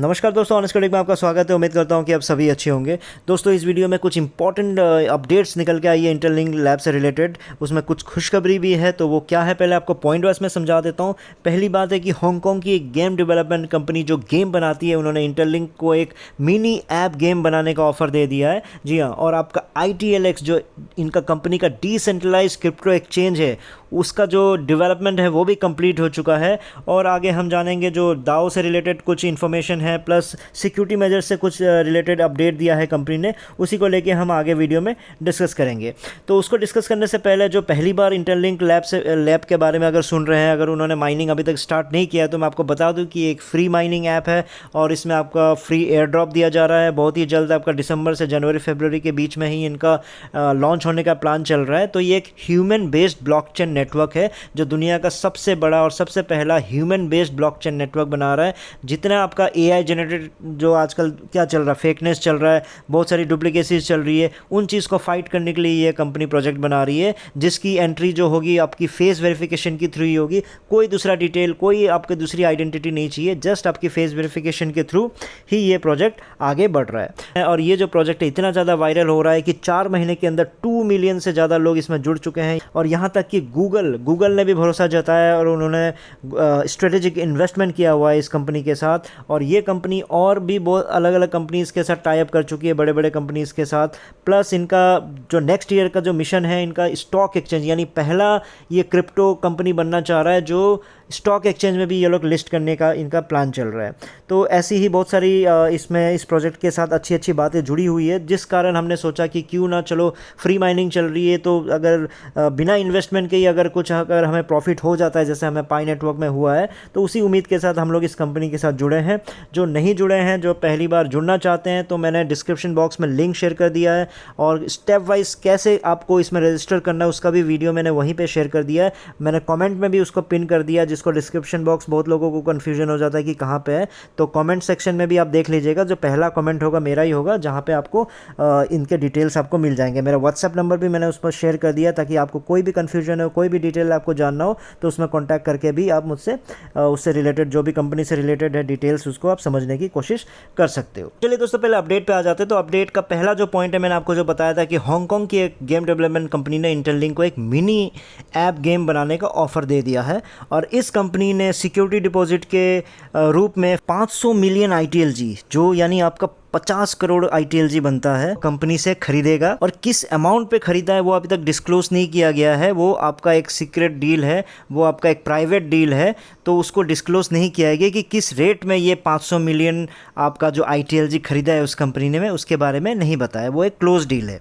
नमस्कार दोस्तों, honest critic में आपका स्वागत है। उम्मीद करता हूं कि आप सभी अच्छे होंगे। दोस्तों, इस वीडियो में कुछ इंपॉर्टेंट अपडेट्स निकल के आई है इंटरलिंक लैब से रिलेटेड। उसमें कुछ खुशखबरी भी है, तो वो क्या है पहले आपको पॉइंट वाइज में समझा देता हूं। पहली बात है कि हांगकांग की एक गेम डेवलपमेंट कंपनी जो गेम बनाती है, उन्होंने इंटरलिंक को एक मिनी ऐप गेम बनाने का ऑफर दे दिया है। जी हाँ, और आपका ITLX जो इनका कंपनी का डिसेंट्रलाइज क्रिप्टो एक्सचेंज है, उसका जो डेवलपमेंट है वो भी कंप्लीट हो चुका है। और आगे हम जानेंगे जो दाओ से रिलेटेड कुछ इन्फॉर्मेशन है, प्लस सिक्योरिटी मेजर से कुछ रिलेटेड अपडेट दिया है कंपनी ने, उसी को लेके हम आगे वीडियो में डिस्कस करेंगे। तो उसको डिस्कस करने से पहले जो पहली बार इंटरलिंक लैब के बारे में अगर सुन रहे हैं, अगर उन्होंने माइनिंग अभी तक स्टार्ट नहीं किया है, तो मैं आपको बता दूं कि एक फ्री माइनिंग ऐप है और इसमें आपका फ्री एयर ड्रॉप दिया जा रहा है। बहुत ही जल्द आपका दिसंबर से जनवरी फरवरी के बीच में ही इनका लॉन्च होने का प्लान चल रहा है। तो ये एक ह्यूमन बेस्ड ब्लॉकचेन नेटवर्क है जो दुनिया का सबसे बड़ा और सबसे पहला ह्यूमन बेस्ड ब्लॉकचेन नेटवर्क बना रहा है। जितना आपका AI जनरेटेड जो आजकल क्या चल रहा है, फेकनेस चल रहा है, बहुत सारी डुप्लीकेसीज चल रही है, उन चीज़ को फाइट करने के लिए ये कंपनी प्रोजेक्ट बना रही है, जिसकी एंट्री जो होगी आपकी फेस वेरिफिकेशन के थ्रू ही होगी। कोई दूसरा डिटेल, कोई आपकी दूसरी आइडेंटिटी नहीं चाहिए, जस्ट आपकी फेस वेरिफिकेशन के थ्रू ही ये प्रोजेक्ट आगे बढ़ रहा है। और ये जो प्रोजेक्ट है इतना ज़्यादा वायरल हो रहा है कि 4 महीने के अंदर 2 मिलियन से ज़्यादा लोग इसमें जुड़ चुके हैं। और यहाँ तक कि गूगल ने भी भरोसा जताया और उन्होंने स्ट्रेटेजिक इन्वेस्टमेंट किया हुआ है इस कंपनी के साथ। और ये कंपनी और भी बहुत अलग अलग कंपनीज़ के साथ टाई अप कर चुकी है, बड़े बड़े कंपनीज़ के साथ। प्लस इनका जो नेक्स्ट ईयर का जो मिशन है, इनका स्टॉक एक्सचेंज, यानी पहला ये क्रिप्टो कंपनी बनना चाह रहा है जो स्टॉक एक्सचेंज में भी ये लोग लिस्ट करने का इनका प्लान चल रहा है। तो ऐसी ही बहुत सारी इसमें इस प्रोजेक्ट के साथ अच्छी अच्छी बातें जुड़ी हुई है, जिस कारण हमने सोचा कि क्यों ना, चलो फ्री माइनिंग चल रही है तो अगर बिना इन्वेस्टमेंट के ही अगर हमें प्रॉफिट हो जाता है, जैसे हमें पाई नेटवर्क में हुआ है, तो उसी उम्मीद के साथ हम लोग इस कंपनी के साथ जुड़े हैं। जो नहीं जुड़े हैं, जो पहली बार जुड़ना चाहते हैं, तो मैंने डिस्क्रिप्शन बॉक्स में लिंक शेयर कर दिया है और स्टेप वाइज कैसे आपको इसमें रजिस्टर करना है उसका भी वीडियो मैंने वहीं पे शेयर कर दिया है। मैंने कमेंट में भी उसको पिन कर दिया, जिसको डिस्क्रिप्शन बॉक्स बहुत लोगों को कन्फ्यूजन हो जाता है कि कहाँ पे है, तो कमेंट सेक्शन में भी आप देख लीजिएगा। जो पहला कमेंट होगा मेरा ही होगा, जहाँ पे आपको इनके डिटेल्स आपको मिल जाएंगे। मेरा व्हाट्सएप नंबर भी मैंने उस पर शेयर कर दिया, ताकि आपको कोई भी कन्फ्यूजन हो, कोई भी डिटेल आपको जानना हो, तो उसमें कॉन्टैक्ट करके भी आप मुझसे उससे रिलेटेड, जो भी कंपनी से रिलेटेड है डिटेल्स, उसको आप समझने की कोशिश कर सकते हो। चलिए दोस्तों, पहले अपडेट पे आ जाते हैं। तो अपडेट का पहला जो पॉइंट है, मैंने आपको जो बताया था कि हांगकांग की एक गेम डेवलपमेंट कंपनी ने इंटरलिंक को एक मिनी ऐप गेम बनाने का ऑफर दे दिया है। और इस कंपनी ने सिक्योरिटी डिपॉजिट के रूप में 500 मिलियन ITLG, जो यानी आपका 50 करोड़ ITLG बनता है, कंपनी से खरीदेगा। और किस अमाउंट पे खरीदा है वो अभी तक डिस्क्लोज नहीं किया गया है, वो आपका एक सीक्रेट डील है, वो आपका एक प्राइवेट डील है, तो उसको डिस्क्लोज नहीं किया गया कि किस रेट में ये 500 मिलियन आपका जो ITLG खरीदा है उस कंपनी ने, उसके बारे में नहीं बताया। वो एक क्लोज डील है।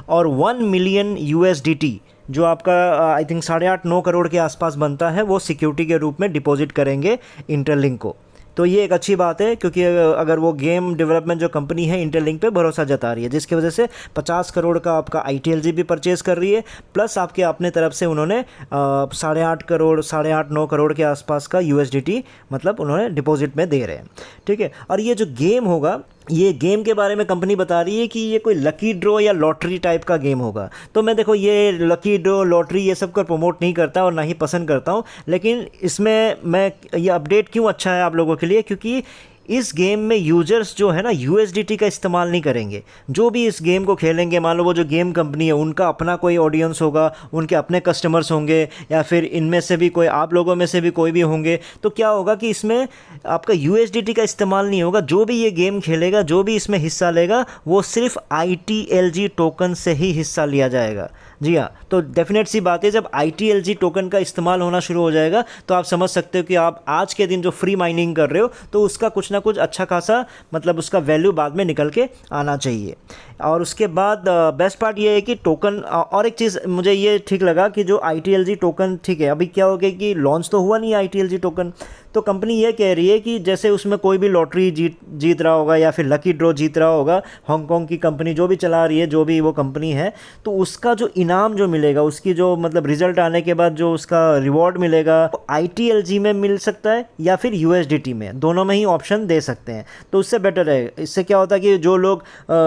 और 1 मिलियन USDT जो आपका आई थिंक 8.5-9 करोड़ के आसपास बनता है, वो सिक्योरिटी के रूप में डिपॉजिट करेंगे इंटरलिंक को। तो ये एक अच्छी बात है, क्योंकि अगर वो गेम डेवलपमेंट जो कंपनी है इंटरलिंक पे भरोसा जता रही है, जिसकी वजह से 50 करोड़ का आपका ITLG भी परचेज़ कर रही है, प्लस आपके अपने तरफ से उन्होंने 8.5-9 करोड़ के आसपास का USDT मतलब उन्होंने डिपॉजिट में दे रहे हैं। ठीक है। और ये जो गेम होगा, ये गेम के बारे में कंपनी बता रही है कि ये कोई लकी ड्रॉ या लॉटरी टाइप का गेम होगा। तो मैं देखो, ये लकी ड्रॉ, लॉटरी, ये सब को प्रमोट नहीं करता और ना ही पसंद करता हूँ, लेकिन इसमें मैं ये अपडेट क्यों अच्छा है आप लोगों के लिए, क्योंकि इस गेम में यूजर्स जो है ना USDT का इस्तेमाल नहीं करेंगे। जो भी इस गेम को खेलेंगे, मान लो वो जो गेम कंपनी है, उनका अपना कोई ऑडियंस होगा, उनके अपने कस्टमर्स होंगे, या फिर इनमें से भी कोई, आप लोगों में से भी कोई भी होंगे, तो क्या होगा कि इसमें आपका USDT का इस्तेमाल नहीं होगा। जो भी ये गेम खेलेगा, जो भी इसमें हिस्सा लेगा, वो सिर्फ ITLG टोकन से ही हिस्सा लिया जाएगा। जी हाँ, तो डेफिनेट सी बात है, जब ITLG टोकन का इस्तेमाल होना शुरू हो जाएगा, तो आप समझ सकते हो कि आप आज के दिन जो फ्री माइनिंग कर रहे हो, तो उसका कुछ ना कुछ अच्छा खासा मतलब उसका वैल्यू बाद में निकल के आना चाहिए। और उसके बाद बेस्ट पार्ट ये है कि टोकन, और एक चीज़ मुझे ये ठीक लगा कि जो ITLG टोकन, ठीक है, अभी क्या हो गया कि लॉन्च तो हुआ नहीं ITLG टोकन, तो कंपनी ये कह रही है कि जैसे उसमें कोई भी लॉटरी जीत रहा होगा या फिर लकी ड्रॉ जीत रहा होगा, हांगकांग की कंपनी जो भी चला रही है, जो भी वो कंपनी है, तो उसका जो इनाम जो मिलेगा, उसकी जो मतलब रिजल्ट आने के बाद जो उसका रिवॉर्ड मिलेगा, ITLG में मिल सकता है या फिर USDT में, दोनों में ही ऑप्शन रिटर्न दे सकते हैं। तो उससे बेटर है। इससे क्या होता है कि जो लोग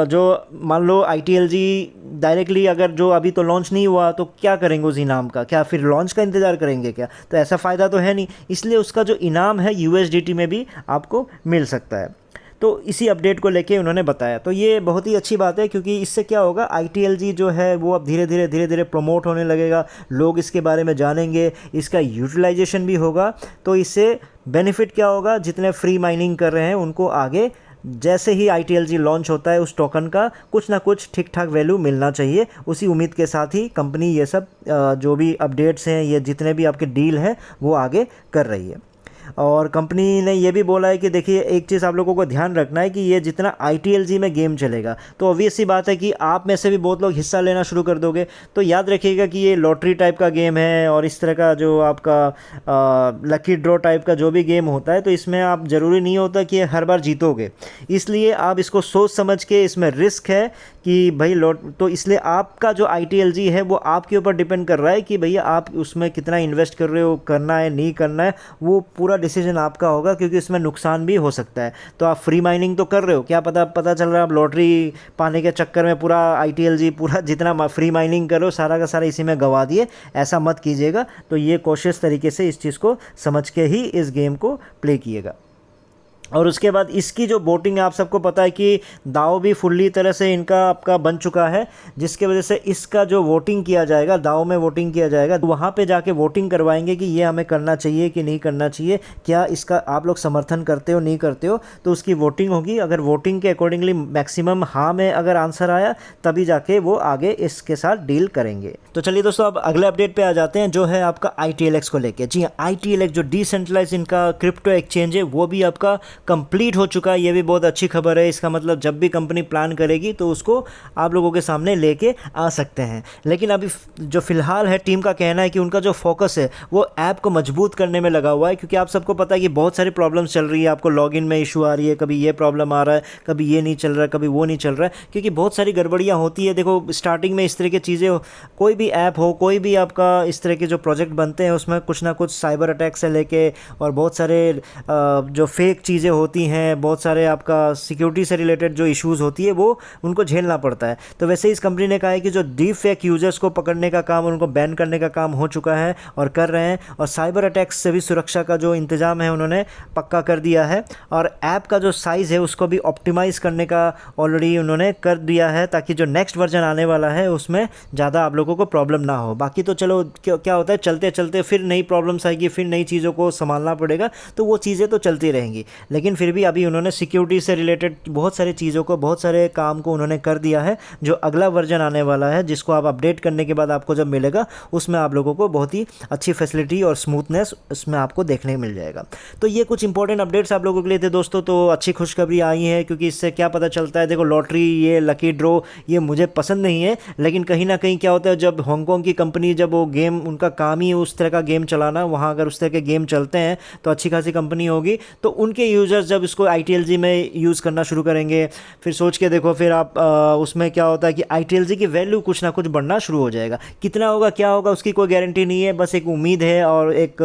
जो मान लो ITLG डायरेक्टली अगर जो अभी तो लॉन्च नहीं हुआ तो क्या करेंगे उस इनाम का, क्या फिर लॉन्च का इंतज़ार करेंगे क्या? तो ऐसा फ़ायदा तो है नहीं, इसलिए उसका जो इनाम है USDT में भी आपको मिल सकता है। तो इसी अपडेट को लेके उन्होंने बताया, तो ये बहुत ही अच्छी बात है, क्योंकि इससे क्या होगा, ITLG जो है वो अब धीरे धीरे प्रमोट होने लगेगा, लोग इसके बारे में जानेंगे, इसका यूटिलाइजेशन भी होगा। तो इससे बेनिफिट क्या होगा, जितने फ्री माइनिंग कर रहे हैं उनको आगे जैसे ही ITLG लॉन्च होता है उस टोकन का कुछ ना कुछ ठीक ठाक वैल्यू मिलना चाहिए। उसी उम्मीद के साथ ही कंपनी ये सब जो भी अपडेट्स हैं, ये जितने भी आपके डील हैं वो आगे कर रही है। और कंपनी ने ये भी बोला है कि देखिए, एक चीज़ आप लोगों को ध्यान रखना है कि ये जितना ITLG में गेम चलेगा तो ऑब्वियस सी बात है कि आप में से भी बहुत लोग हिस्सा लेना शुरू कर दोगे। तो याद रखिएगा कि ये लॉटरी टाइप का गेम है, और इस तरह का जो आपका लकी ड्रॉ टाइप का जो भी गेम होता है, तो इसमें आप ज़रूरी नहीं होता कि हर बार जीतोगे। इसलिए आप इसको सोच समझ के, इसमें रिस्क है कि भाई तो इसलिए आपका जो ITLG है वो आपके ऊपर डिपेंड कर रहा है कि भैया आप उसमें कितना इन्वेस्ट कर रहे हो, करना है नहीं करना है, वो पूरा डिसीजन आपका होगा, क्योंकि इसमें नुकसान भी हो सकता है। तो आप फ्री माइनिंग तो कर रहे हो, क्या पता चल रहा है आप लॉटरी पाने के चक्कर में पूरा ITLG, पूरा जितना फ्री माइनिंग कर रहे हो सारा का सारा इसी में गंवा दिए। ऐसा मत कीजिएगा। तो ये कॉशियस तरीके से इस चीज़ को समझ के ही इस गेम को प्ले कीजिएगा। और उसके बाद इसकी जो वोटिंग है, आप सबको पता है कि दाव भी फुल्ली तरह से इनका आपका बन चुका है, जिसके वजह से इसका जो वोटिंग किया जाएगा, दाव में वोटिंग किया जाएगा, तो वहाँ पे जाके वोटिंग करवाएंगे कि ये हमें करना चाहिए कि नहीं करना चाहिए, क्या इसका आप लोग समर्थन करते हो नहीं करते हो, तो उसकी वोटिंग होगी। अगर वोटिंग के अकॉर्डिंगली मैक्सिमम हाँ में अगर आंसर आया, तभी जाके वो आगे इसके साथ डील करेंगे। तो चलिए दोस्तों, अब अगले अपडेट पे आ जाते हैं, जो है आपका ITLX को लेके। जी हाँ, ITLX जो डिसेंट्रलाइज इनका क्रिप्टो एक्सचेंज है, वो भी आपका कंप्लीट हो चुका है। ये भी बहुत अच्छी खबर है। इसका मतलब जब भी कंपनी प्लान करेगी तो उसको आप लोगों के सामने लेके आ सकते हैं। लेकिन अभी जो फिलहाल है, टीम का कहना है कि उनका जो फोकस है वो ऐप को मजबूत करने में लगा हुआ है, क्योंकि आप सबको पता है कि बहुत सारी प्रॉब्लम्स चल रही है। आपको लॉगिन में इशू आ रही है, कभी ये प्रॉब्लम आ रहा है, कभी ये नहीं चल रहा है, कभी वो नहीं चल रहा है, क्योंकि बहुत सारी गड़बड़ियाँ होती है। देखो, स्टार्टिंग में इस तरह की चीज़ें, कोई भी ऐप हो, कोई भी आपका इस तरह के जो प्रोजेक्ट बनते हैं, उसमें कुछ ना कुछ साइबर अटैक से लेके और बहुत सारे जो फेक चीज़ें होती हैं, बहुत सारे आपका सिक्योरिटी से रिलेटेड जो इश्यूज़ होती है, वो उनको झेलना पड़ता है। तो वैसे इस कंपनी ने कहा है कि जो डीप फेक यूज़र्स को पकड़ने का काम, उनको बैन करने का काम हो चुका है और कर रहे हैं, और साइबर अटैक्स से भी सुरक्षा का जो इंतज़ाम है उन्होंने पक्का कर दिया है, और ऐप का जो साइज़ है उसको भी ऑप्टिमाइज़ करने का ऑलरेडी उन्होंने कर दिया है, ताकि जो नेक्स्ट वर्जन आने वाला है उसमें ज़्यादा आप लोगों को प्रॉब्लम ना हो। बाकी तो चलो, क्या होता है, चलते चलते फिर नई प्रॉब्लम्स आएगी, फिर नई चीज़ों को संभालना पड़ेगा, तो वो चीज़ें तो चलती रहेंगी। लेकिन फिर भी अभी उन्होंने सिक्योरिटी से रिलेटेड बहुत सारी चीज़ों को, बहुत सारे काम को उन्होंने कर दिया है। जो अगला वर्जन आने वाला है, जिसको आप अपडेट करने के बाद आपको जब मिलेगा, उसमें आप लोगों को बहुत ही अच्छी फैसिलिटी और स्मूथनेस उसमें आपको देखने मिल जाएगा। तो ये कुछ इंपॉर्टेंट अपडेट्स आप लोगों के लिए थे दोस्तों। तो अच्छी खुशखबरी आई है, क्योंकि इससे क्या पता चलता है, देखो लॉटरी, ये लकी ड्रॉ, ये मुझे पसंद नहीं है, लेकिन कहीं ना कहीं क्या होता है, जब हांगकांग की कंपनी, जब वो गेम, उनका काम ही उस तरह का गेम चलाना, वहाँ अगर उस तरह के गेम चलते हैं तो अच्छी खासी कंपनी होगी, तो उनके यूज़र्स जब इसको ITLG में यूज़ करना शुरू करेंगे, फिर सोच के देखो, फिर आप उसमें क्या होता है कि ITLG की वैल्यू कुछ ना कुछ बढ़ना शुरू हो जाएगा। कितना होगा, क्या होगा, उसकी कोई गारंटी नहीं है, बस एक उम्मीद है और एक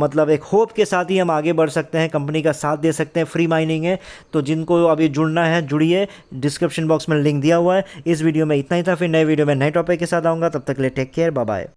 मतलब एक होप के साथ ही हम आगे बढ़ सकते हैं, कंपनी का साथ दे सकते हैं। फ्री माइनिंग है, तो जिनको अभी जुड़ना है जुड़िए, डिस्क्रिप्शन बॉक्स में लिंक दिया हुआ है। इस वीडियो में इतना ही था, फिर नए वीडियो में नए टॉपिक के साथ आऊँगा। तब तक के लिए टेक केयर, बाय बाय।